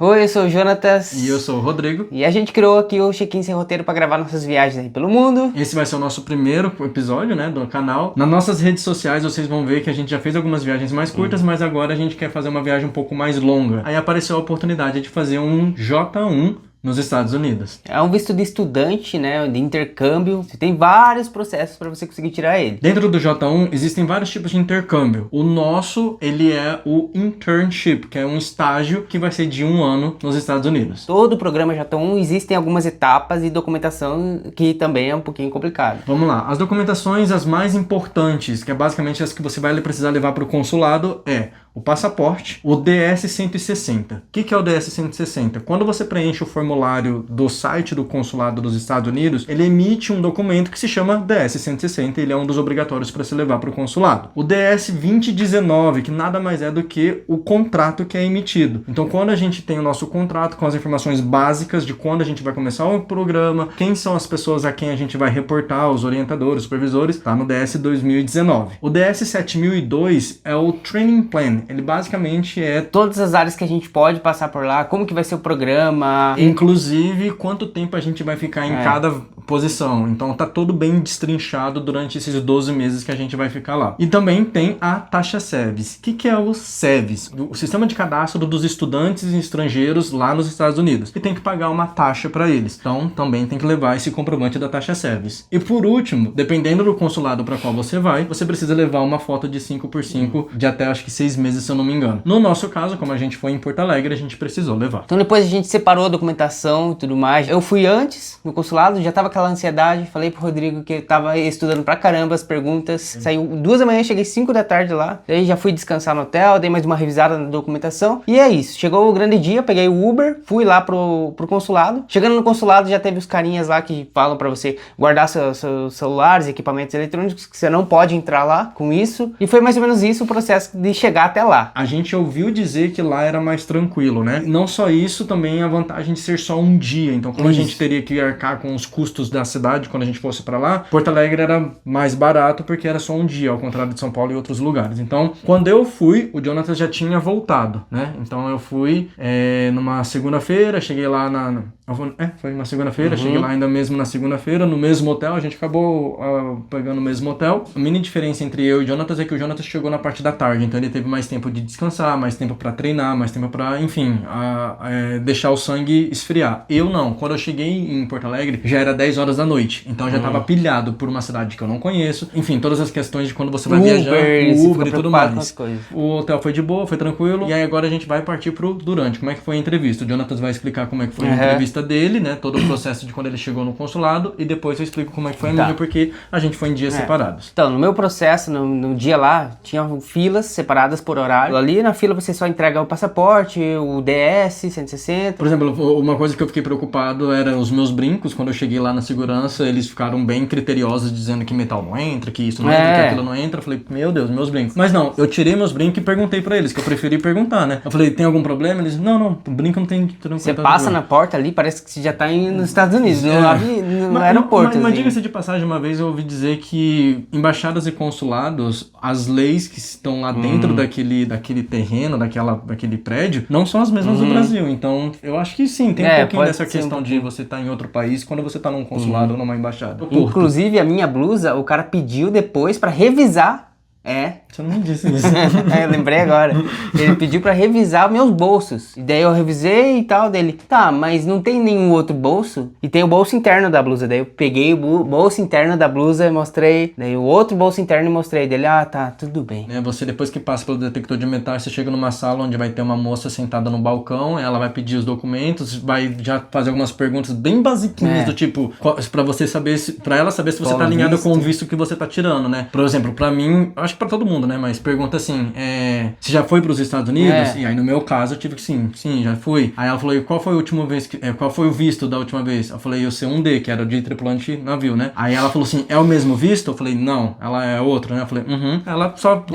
Oi, eu sou o Jonatas. E eu sou o Rodrigo. E a gente criou aqui o Check-in Sem Roteiro para gravar nossas viagens aí pelo mundo. Esse vai ser o nosso primeiro episódio, né, do canal. Nas nossas redes sociais vocês vão ver que a gente já fez algumas viagens mais curtas, mas agora a gente quer fazer uma viagem um pouco mais longa. Aí apareceu a oportunidade de fazer um J1 nos Estados Unidos. É um visto de estudante, né, de intercâmbio. Você tem vários processos para você conseguir tirar ele. Dentro do J1 existem vários tipos de intercâmbio. O nosso, ele é o internship, que é um estágio que vai ser de 1 ano nos Estados Unidos. Todo o programa J1 existem algumas etapas e documentação que também é um pouquinho complicado. Vamos lá, as documentações, as mais importantes, que é basicamente as que você vai precisar levar para o consulado, é o passaporte, o DS-160. O que é o DS-160? Quando você preenche o formulário do site do consulado dos Estados Unidos, ele emite um documento que se chama DS-160, ele é um dos obrigatórios para se levar para o consulado. O DS-2019, que nada mais é do que o contrato que é emitido. Então, quando a gente tem o nosso contrato com as informações básicas de quando a gente vai começar o programa, quem são as pessoas a quem a gente vai reportar, os orientadores, os supervisores, tá no DS-2019. O DS-7002 é o Training Plan. Ele basicamente é todas as áreas que a gente pode passar por lá, como que vai ser o programa. Inclusive, quanto tempo a gente vai ficar em cada posição. Então tá tudo bem destrinchado durante esses 12 meses que a gente vai ficar lá. E também tem a taxa SEVES. O que é o SEVES? O Sistema de Cadastro dos Estudantes Estrangeiros lá nos Estados Unidos. E tem que pagar uma taxa para eles. Então também tem que levar esse comprovante da taxa SEVES. E por último, dependendo do consulado para qual você vai, você precisa levar uma foto de 5x5 de até acho que 6 meses, se eu não me engano. No nosso caso, como a gente foi em Porto Alegre, a gente precisou levar. Então depois a gente separou a documentação e tudo mais. Eu fui antes no consulado, já tava aquela ansiedade, falei pro Rodrigo que eu tava estudando pra caramba as perguntas. Saiu 2 da manhã, cheguei 5 da tarde lá. Daí já fui descansar no hotel, dei mais uma revisada na documentação. E é isso, chegou o grande dia, peguei o Uber, fui lá pro consulado. Chegando no consulado já teve os carinhas lá que falam pra você guardar seus celulares, equipamentos eletrônicos, que você não pode entrar lá com isso. E foi mais ou menos isso o processo de chegar até lá. A gente ouviu dizer que lá era mais tranquilo, né? Não só isso, também a vantagem de ser só um dia. Então, como a gente teria que arcar com os custos da cidade quando a gente fosse pra lá, Porto Alegre era mais barato porque era só um dia, ao contrário de São Paulo e outros lugares. Então, quando eu fui, o Jonathan já tinha voltado, né? Então, eu fui numa segunda-feira, cheguei lá foi uma segunda-feira, cheguei lá ainda mesmo na segunda-feira, no mesmo hotel, a gente acabou pegando o mesmo hotel. A mini diferença entre eu e o Jonathan é que o Jonathan chegou na parte da tarde, então ele teve mais tempo de descansar, mais tempo pra treinar, mais tempo pra, enfim, deixar o sangue esfriar. Eu não. Quando eu cheguei em Porto Alegre, já era 10 horas da noite, então eu já tava pilhado por uma cidade que eu não conheço. Enfim, todas as questões de quando você vai viajar, o Uber e tudo mais. O hotel foi de boa, foi tranquilo, e aí agora a gente vai partir pro durante. Como é que foi a entrevista? O Jonathan vai explicar como é que foi a entrevista dele, né? Todo o processo de quando ele chegou no consulado, e depois eu explico como é que foi a minha, porque a gente foi em dias separados. Então, no meu processo, no dia lá, tinha filas separadas por horário. Ali na fila você só entrega o passaporte, o DS-160. Por exemplo, uma coisa que eu fiquei preocupado era os meus brincos. Quando eu cheguei lá na segurança, eles ficaram bem criteriosos, dizendo que metal não entra, que isso não entra, que aquilo não entra. Eu falei, meu Deus, meus brincos. Mas não, eu tirei meus brincos e perguntei pra eles, que eu preferi perguntar, né? Eu falei, tem algum problema? Eles, não, o brinco não tem... Você passa na porta ali, parece que você já tá nos Estados Unidos, no aeroporto. Mas diga-se de passagem, uma vez eu ouvi dizer que embaixadas e consulados, as leis que estão lá dentro daquele terreno, daquele prédio, não são as mesmas do Brasil. Então, eu acho que sim, tem um pouquinho dessa questão de você estar em outro país quando você tá num consulado ou numa embaixada. Inclusive, a minha blusa, o cara pediu depois pra revisar. Você não me disse isso. Eu lembrei agora. Ele pediu pra revisar meus bolsos. E daí eu revisei e tal, dele. Tá, mas não tem nenhum outro bolso? E tem o bolso interno da blusa. Daí eu peguei o bolso interno da blusa e mostrei. Daí o outro bolso interno e mostrei. Dele, tá, tudo bem. Você depois que passa pelo detector de metais, você chega numa sala onde vai ter uma moça sentada no balcão, ela vai pedir os documentos, vai já fazer algumas perguntas bem basiquinhas do tipo, pra você saber pra ela saber se você tá alinhado com o visto que você tá tirando, né? Por exemplo, pra mim, acho que pra todo mundo, né? Mas pergunta assim, você já foi pros Estados Unidos? E aí no meu caso eu tive que sim, já fui. Aí ela falou, qual foi a última vez, qual foi o visto da última vez? Eu falei, o C1D, que era de tripulante navio, né? Aí ela falou assim, é o mesmo visto? Eu falei, não, ela é outro, né? Eu falei, Ela só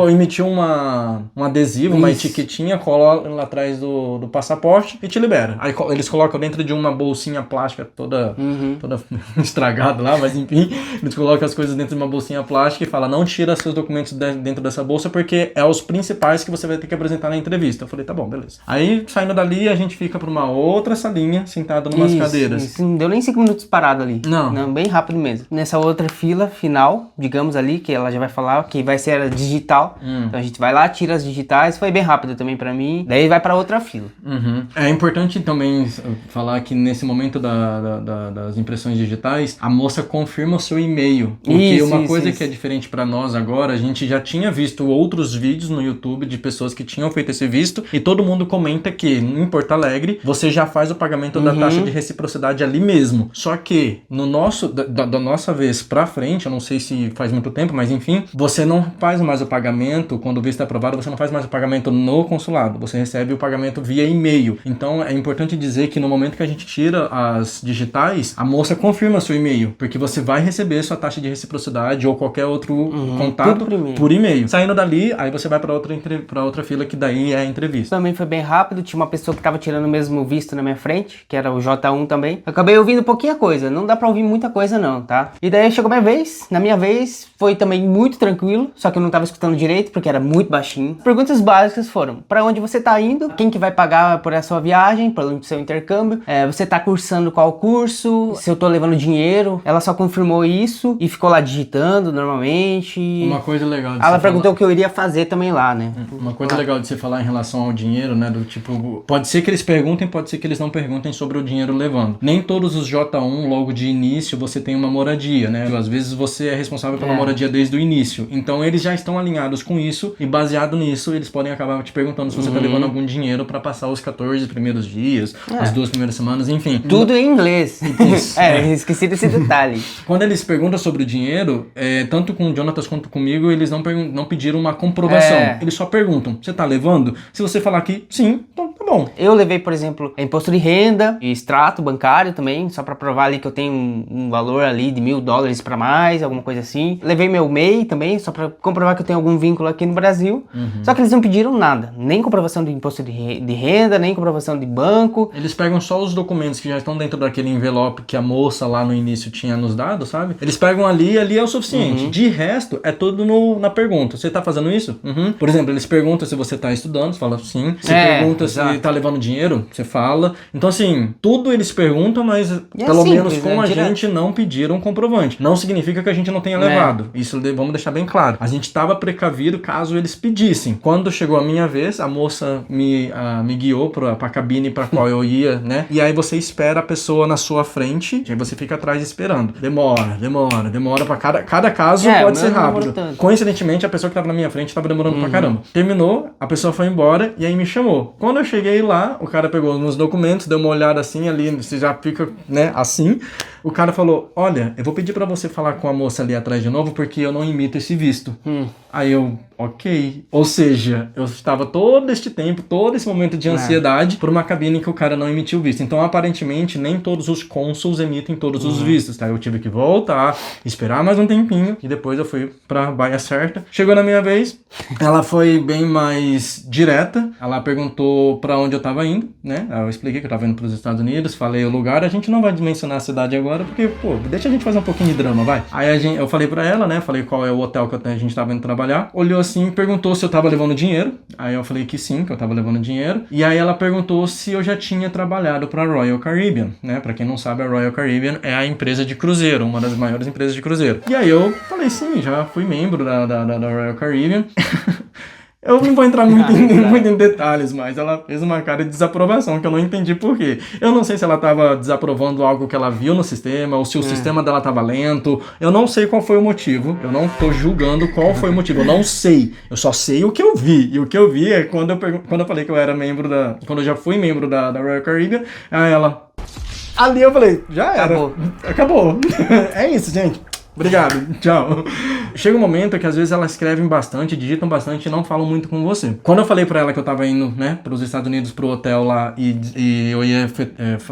emitiu um adesivo, uma etiquetinha, coloca lá atrás do passaporte e te libera. Aí eles colocam dentro de uma bolsinha plástica toda estragada lá, mas enfim, eles colocam as coisas dentro de uma bolsinha plástica e falam, não tira seus documentos dentro dessa bolsa porque é os principais que você vai ter que apresentar na entrevista. Eu falei, tá bom, beleza. Aí, saindo dali, a gente fica pra uma outra salinha, sentado numas cadeiras. Isso. Não deu nem 5 minutos parado ali. Não. Bem rápido mesmo. Nessa outra fila final, digamos ali, que ela já vai falar que vai ser a digital. Então a gente vai lá, tira as digitais. Foi bem rápido também pra mim. Daí vai pra outra fila. É importante também falar que nesse momento das impressões digitais, a moça confirma o seu e-mail. Porque uma coisa que é diferente pra nós agora, a gente já tinha visto outros vídeos no YouTube de pessoas que tinham feito esse visto e todo mundo comenta que em Porto Alegre você já faz o pagamento da taxa de reciprocidade ali mesmo. Só que no nosso, da nossa vez pra frente, eu não sei se faz muito tempo, mas enfim, você não faz mais o pagamento, quando o visto é aprovado, você não faz mais o pagamento no consulado, você recebe o pagamento via e-mail. Então é importante dizer que no momento que a gente tira as digitais, a moça confirma seu e-mail, porque você vai receber sua taxa de reciprocidade ou qualquer outro contato por e-mail. Saindo dali, aí você vai pra outra fila, que daí é a entrevista. Também foi bem rápido, tinha uma pessoa que tava tirando o mesmo visto na minha frente, que era o J1 também. Eu acabei ouvindo pouquinha coisa, não dá pra ouvir muita coisa não, tá? E daí chegou minha vez, na minha vez foi também muito tranquilo, só que eu não tava escutando direito porque era muito baixinho. Perguntas básicas foram: pra onde você tá indo? Quem que vai pagar por essa sua viagem, pelo seu intercâmbio? Você tá cursando qual curso? Se eu tô levando dinheiro? Ela só confirmou isso e ficou lá digitando normalmente. Uma coisa legal de ela perguntou o que eu iria fazer também lá, né? Uma coisa legal de você falar em relação ao dinheiro, né? Do tipo, pode ser que eles perguntem, pode ser que eles não perguntem sobre o dinheiro levando. Nem todos os J1, logo de início, você tem uma moradia, né? Às vezes você é responsável pela moradia desde o início. Então eles já estão alinhados com isso e baseado nisso, eles podem acabar te perguntando se você tá levando algum dinheiro pra passar os 14 primeiros dias, as 2 primeiras semanas, enfim. Tudo em inglês. Esqueci desse detalhe. Quando eles perguntam sobre o dinheiro, tanto com o Jonatas quanto comigo, eles não pediram uma comprovação. Eles só perguntam, você tá levando? Se você falar que sim, então tá bom. Eu levei, por exemplo, imposto de renda e extrato bancário também, só pra provar ali que eu tenho um valor ali de $1.000 pra mais, alguma coisa assim. Levei meu MEI também, só pra comprovar que eu tenho algum vínculo aqui no Brasil. Só que eles não pediram nada, nem comprovação de imposto de renda, nem comprovação de banco. Eles pegam só os documentos que já estão dentro daquele envelope que a moça lá no início tinha nos dado, sabe? Eles pegam ali é o suficiente. De resto, é tudo na pergunta. Você tá fazendo isso? Por exemplo, eles perguntam se você tá estudando, você fala sim. Você pergunta se tá levando dinheiro, você fala. Então, assim, tudo eles perguntam, mas pelo menos com a gente não pediram comprovante. Não significa que a gente não tenha levado. Isso vamos deixar bem claro. A gente tava precavido caso eles pedissem. Quando chegou a minha vez, a moça me guiou pra cabine pra qual eu ia, né? E aí você espera a pessoa na sua frente, e aí você fica atrás esperando. Demora pra cada caso pode ser rápido. Coincidentemente, a pessoa que tava na minha frente tava demorando pra caramba. Terminou, a pessoa foi embora e aí me chamou. Quando eu cheguei lá, o cara pegou meus documentos, deu uma olhada assim ali, você já fica, né, assim. O cara falou, olha, eu vou pedir pra você falar com a moça ali atrás de novo, porque eu não imito esse visto. Aí eu, ok. Ou seja, eu estava todo este tempo, todo esse momento de ansiedade por uma cabine que o cara não emitiu o visto. Então, aparentemente, nem todos os cônsuls emitem todos os vistos, tá? Eu tive que voltar, esperar mais um tempinho, e depois eu fui pra baia certa. Chegou na minha vez, ela foi bem mais direta. Ela perguntou pra onde eu tava indo, né? Eu expliquei que eu tava indo pros Estados Unidos, falei o lugar. A gente não vai mencionar a cidade agora, porque, pô, deixa a gente fazer um pouquinho de drama, vai. Aí eu falei pra ela, né? Falei qual é o hotel que a gente tava indo trabalhar. Olhou assim, perguntou se eu tava levando dinheiro. Aí eu falei que sim, que eu tava levando dinheiro. E aí ela perguntou se eu já tinha trabalhado pra Royal Caribbean, né? Pra quem não sabe, a Royal Caribbean é a empresa de cruzeiro, uma das maiores empresas de cruzeiro. E aí eu falei sim, já fui membro da Royal Caribbean. Eu não vou entrar muito em detalhes, mas ela fez uma cara de desaprovação, que eu não entendi por quê. Eu não sei se ela tava desaprovando algo que ela viu no sistema, ou se o sistema dela tava lento. Eu não sei qual foi o motivo. Eu não tô julgando qual foi o motivo. Eu não sei. Eu só sei o que eu vi. E o que eu vi é quando eu falei que eu era membro quando eu já fui membro da Royal Caribbean, aí ela... Ali eu falei, já era. Acabou. É isso, gente. Obrigado, tchau. Chega um momento que às vezes elas escrevem bastante, digitam bastante e não falam muito com você. Quando eu falei pra ela que eu tava indo, né, pros Estados Unidos, pro hotel lá e eu ia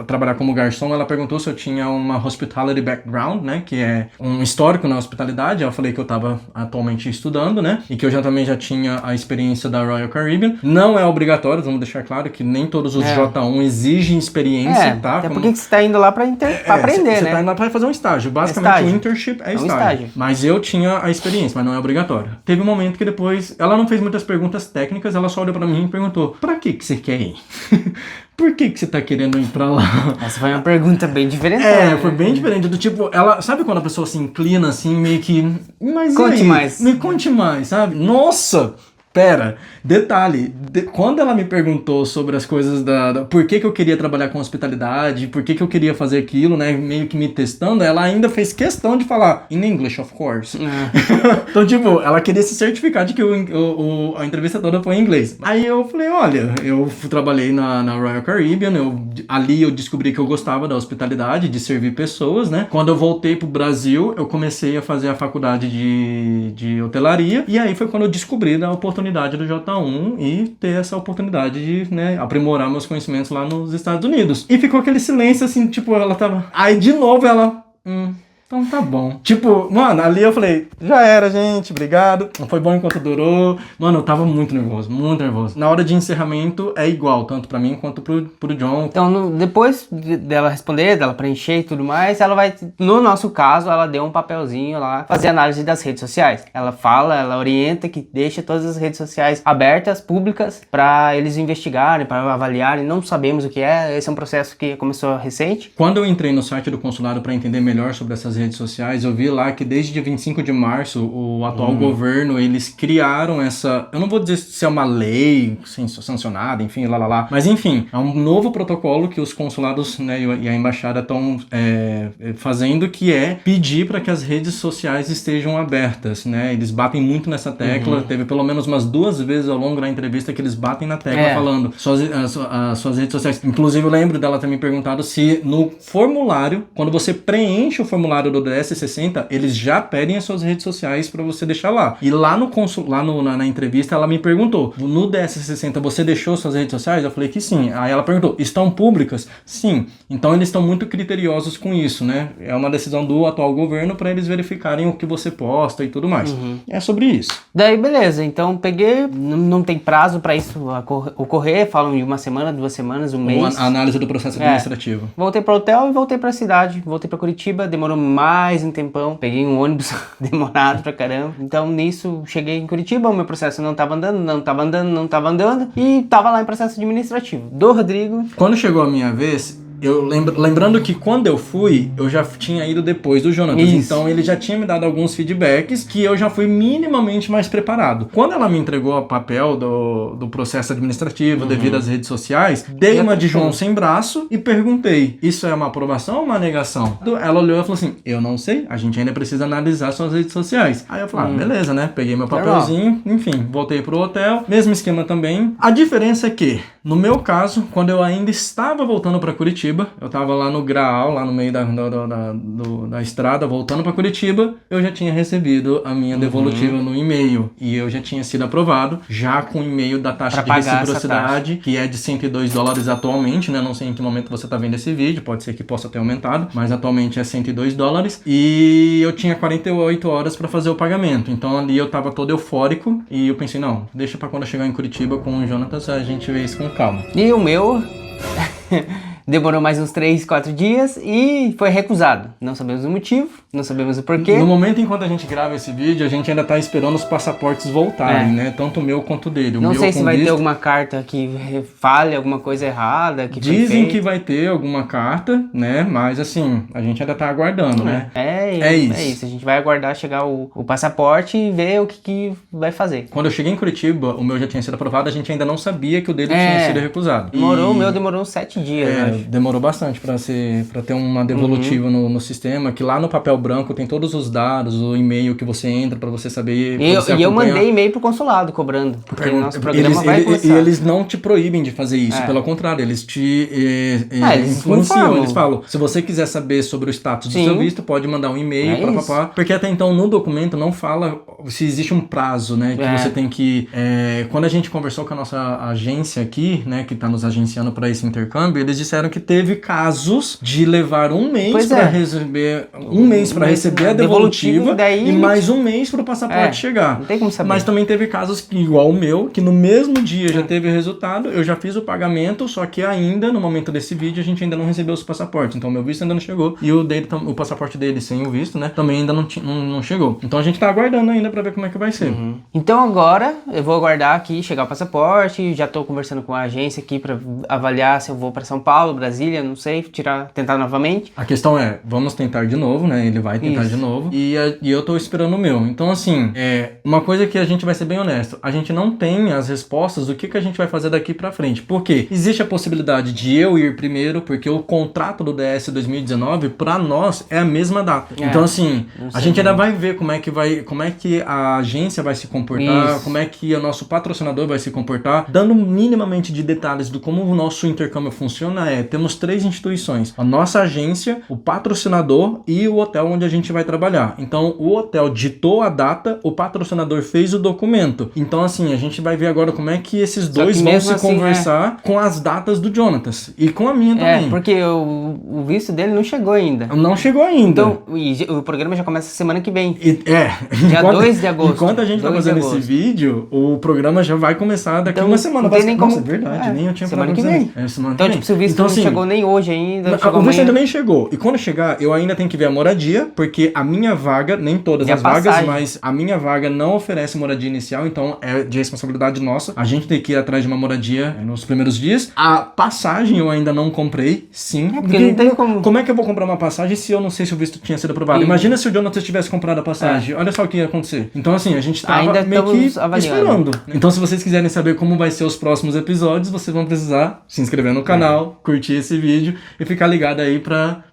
trabalhar como garçom, ela perguntou se eu tinha uma hospitality background, né, que é um histórico na hospitalidade. Eu falei que eu tava atualmente estudando, né, e que eu também já tinha a experiência da Royal Caribbean. Não é obrigatório, vamos deixar claro que nem todos os J1 exigem experiência, tá? Até porque você tá indo lá pra aprender, você né? tá indo lá pra fazer um estágio. Basicamente, o internship é estágio. Mas eu tinha experiência, mas não é obrigatório. Teve um momento que depois, ela não fez muitas perguntas técnicas, ela só olhou pra mim e perguntou, pra que você quer ir? Por que você tá querendo ir pra lá? Essa foi uma pergunta bem diferente. Foi bem diferente, do tipo, ela, sabe quando a pessoa se inclina assim, meio que, mas Conte e aí? mais. Me conte mais, sabe? Nossa! Pera, detalhe, quando ela me perguntou sobre as coisas por que eu queria trabalhar com hospitalidade, por que eu queria fazer aquilo, né, meio que me testando, ela ainda fez questão de falar, in English, of course. Então, tipo, ela queria se certificar de que a entrevista toda foi em inglês. Aí eu falei, olha, eu trabalhei na Royal Caribbean, ali eu descobri que eu gostava da hospitalidade, de servir pessoas, né. Quando eu voltei pro Brasil, eu comecei a fazer a faculdade de hotelaria, e aí foi quando eu descobri da oportunidade do J1 e ter essa oportunidade de, né, aprimorar meus conhecimentos lá nos Estados Unidos. E ficou aquele silêncio assim, tipo, ela tava... Aí de novo ela... Então tá bom. Tipo, mano, ali eu falei, já era, gente, obrigado. Foi bom enquanto durou. Mano, eu tava muito nervoso, muito nervoso. Na hora de encerramento é igual, tanto pra mim quanto pro John. Então, depois dela responder, dela preencher e tudo mais, ela vai, no nosso caso, ela deu um papelzinho lá, fazer análise das redes sociais. Ela fala, ela orienta que deixa todas as redes sociais abertas, públicas, pra eles investigarem, pra avaliarem. Não sabemos o que é, esse é um processo que começou recente. Quando eu entrei no site do consulado pra entender melhor sobre essas redes sociais, eu vi lá que desde dia 25 de março, o atual governo, eles criaram essa... Eu não vou dizer se é uma lei sancionada, enfim, mas enfim, é um novo protocolo que os consulados, né, e a embaixada estão fazendo, que é pedir para que as redes sociais estejam abertas, né? Eles batem muito nessa tecla, teve pelo menos umas 2 vezes ao longo da entrevista que eles batem na tecla falando suas redes sociais. Inclusive eu lembro dela ter me perguntado se no formulário, quando você preenche o formulário do DS60, eles já pedem as suas redes sociais para você deixar lá. E lá na entrevista ela me perguntou, no DS60 você deixou suas redes sociais? Eu falei que sim. Aí ela perguntou, estão públicas? Sim. Então eles estão muito criteriosos com isso, né? É uma decisão do atual governo para eles verificarem o que você posta e tudo mais. É sobre isso. Daí beleza, então peguei, não tem prazo para isso ocorrer, falam de 1 semana, 2 semanas, 1 mês. A análise do processo administrativo. Voltei pro hotel e voltei pra cidade, voltei pra Curitiba, demorou mais um tempão, peguei um ônibus demorado pra caramba. Então nisso cheguei em Curitiba, o meu processo não tava andando e tava lá em processo administrativo do Rodrigo. Quando chegou a minha vez, lembrando que quando eu fui, eu já tinha ido depois do Jonatas, então ele já tinha me dado alguns feedbacks que eu já fui minimamente mais preparado. Quando ela me entregou o papel do processo administrativo devido às redes sociais, dei uma de João sem braço e perguntei, isso é uma aprovação ou uma negação? Ela olhou e falou assim, eu não sei, a gente ainda precisa analisar suas redes sociais. Aí eu falei, beleza, né? Peguei meu papelzinho, enfim, voltei pro hotel, mesmo esquema também. A diferença é que, no meu caso, quando eu ainda estava voltando pra Curitiba, eu tava lá no Graal, lá no meio da estrada, voltando pra Curitiba, eu já tinha recebido a minha devolutiva no e-mail. E eu já tinha sido aprovado, já com o e-mail da taxa de reciprocidade, que é de $102 atualmente, né? Não sei em que momento você tá vendo esse vídeo, pode ser que possa ter aumentado, mas atualmente é $102. E eu tinha 48 horas pra fazer o pagamento. Então ali eu tava todo eufórico e eu pensei, não, deixa pra quando eu chegar em Curitiba com o Jonatas, a gente vê isso com calma. E o meu... demorou mais uns 3, 4 dias e foi recusado. Não sabemos o motivo, não sabemos o porquê. No momento enquanto a gente grava esse vídeo, a gente ainda tá esperando os passaportes voltarem, né? Tanto o meu quanto o dele. Não sei se vai ter alguma carta que fale alguma coisa errada. Que dizem que vai ter alguma carta, né? Mas assim, a gente ainda tá aguardando, né? É isso. A gente vai aguardar chegar o passaporte e ver o que vai fazer. Quando eu cheguei em Curitiba, o meu já tinha sido aprovado, a gente ainda não sabia que o dele tinha sido recusado. O meu demorou uns 7 dias, né? Demorou bastante pra ter uma devolutiva no sistema, que lá no papel branco tem todos os dados, o e-mail que você entra pra você saber. E eu mandei e-mail pro consulado cobrando, porque o nosso programa vai começar. E eles não te proíbem de fazer isso, pelo contrário, eles te influenciam. Eles falam, se você quiser saber sobre o status do seu visto, pode mandar um e-mail, porque até então no documento não fala se existe um prazo, né, que você tem que... quando a gente conversou com a nossa agência aqui, né, que tá nos agenciando pra esse intercâmbio, eles disseram que teve casos de levar um mês para receber receber a devolutiva e mais um mês para o passaporte chegar. Não tem como saber. Mas também teve casos que, igual o meu, que no mesmo dia já teve resultado, eu já fiz o pagamento, só que ainda, no momento desse vídeo, a gente ainda não recebeu os passaportes. Então meu visto ainda não chegou e o passaporte dele sem o visto, né? Também ainda não chegou. Então a gente tá aguardando ainda pra ver como é que vai ser. Então agora eu vou aguardar aqui chegar o passaporte, já tô conversando com a agência aqui pra avaliar se eu vou pra São Paulo, Brasília, não sei, tentar novamente. A questão é, vamos tentar de novo, né? Ele vai tentar de novo. E eu tô esperando o meu. Então, assim, uma coisa que a gente vai ser bem honesto, a gente não tem as respostas do que a gente vai fazer daqui pra frente. Por quê? Existe a possibilidade de eu ir primeiro, porque o contrato do DS 2019, pra nós, é a mesma data. Então, assim, a gente ainda vai ver como é que a agência vai se comportar, como é que o nosso patrocinador vai se comportar. Dando minimamente de detalhes do como o nosso intercâmbio funciona, temos 3 instituições. A nossa agência, o patrocinador e o hotel onde a gente vai trabalhar. Então, o hotel ditou a data, o patrocinador fez o documento. Então, assim, a gente vai ver agora como é que esses dois vão se conversar com as datas do Jonatas. E com a minha também. Porque o visto dele não chegou ainda. Não chegou ainda. Então, o programa já começa semana que vem. Dia 2 de agosto. Enquanto a gente tá fazendo esse vídeo, o programa já vai começar daqui uma semana. Não tem nem como... Nossa, é verdade, nem eu tinha semana que vem. Então, tipo, se o visto não chegou nem hoje ainda, o visto ainda nem chegou. E quando chegar, eu ainda tenho que ver a moradia, porque a minha vaga, nem todas as vagas, mas a minha vaga não oferece moradia inicial, então é de responsabilidade nossa. A gente tem que ir atrás de uma moradia nos primeiros dias. A passagem eu ainda não comprei, sim. Porque não tem como... Como é que eu vou comprar uma passagem se eu não sei se o visto tinha sido aprovado? Imagina se o Jonathan tivesse comprado a passagem. Olha só o que ia acontecer. Então, assim, a gente tava ainda meio que esperando. Né? Então, se vocês quiserem saber como vai ser os próximos episódios, vocês vão precisar se inscrever no canal, curtir esse vídeo e ficar ligado aí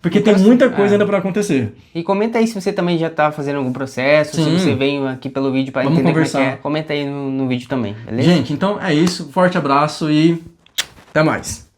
porque tem muita coisa ainda pra acontecer. E comenta aí se você também já tá fazendo algum processo, se você veio aqui pelo vídeo pra entender conversar. como é que é. Comenta aí no vídeo também, beleza? Gente, então é isso. Forte abraço e até mais.